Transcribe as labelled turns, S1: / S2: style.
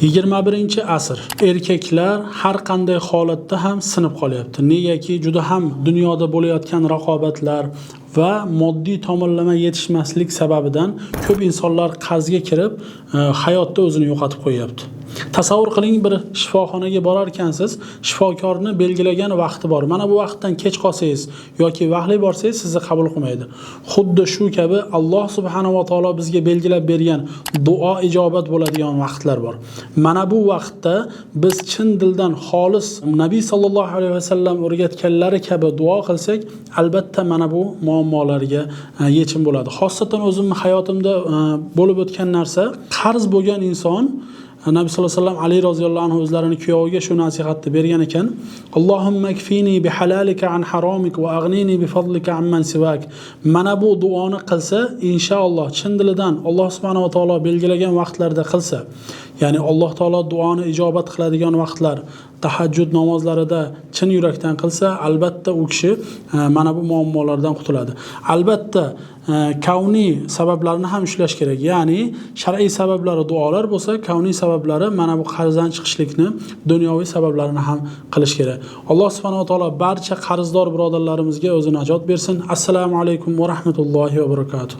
S1: 21-asr. Erkaklar har qanday holatda ham sinib qolyapti. Negaki juda ham dunyoda bo'layotgan raqobatlar va moddiy tomonlama yetishmaslik sababidan ko'p insonlar qarzga kirib, hayotda o'zini yo'qotib qo'yapti. Tasavvur qiling, bir shifoxonaga borar ekansiz, shifokorni belgilagan vaqti bor. Mana bu vaqtdan kech qolsangiz yoki vaqtli borsangiz sizni qabul qilmaydi. Xuddi shu kabi Alloh subhanahu va taolo bizga belgilab bergan duo ijobat bo'ladigan vaqtlar bor. Mana bu vaqtda biz chin dildan xolis Nabiy sallallohu alayhi vasallam o'rgatganlari kabi duo qilsak, albatta mana bu muammolarga yechim bo'ladi. Xosatan o'zimning hayotimda bo'lib o'tgan narsa, qarz bo'lgan inson Nabi sallallohu alayhi vasallam Ali roziyallohu anhu o'zlarini kuyoviga shu nasihatni bergan ekan. Allohumma kfini bi halalika an haromik va aghnini bi fadlika amman sivak. Mana bu duoni qilsa, inshaalloh chin dilidan Alloh subhanahu va taolo belgilagan vaqtlarda qilsa, ya'ni Alloh taolo duoni ijobat qiladigan vaqtlar, tahajjud namozlarida chin yurakdan qilsa, albatta u kishi mana bu muammolardan qutuladi. Albatta kavniy sabablarni ham ushlash kerak. Ya'ni shar'iy sabablari duolar bo'lsa, kavniy sabablari mana bu qarzdan chiqishlikni, dunyoviy sabablarini ham qilish kerak. Alloh subhanahu va taolo barcha qarzdor birodarlarimizga o'zi najot bersin. Assalomu alaykum va rahmatullohi va barakatuh.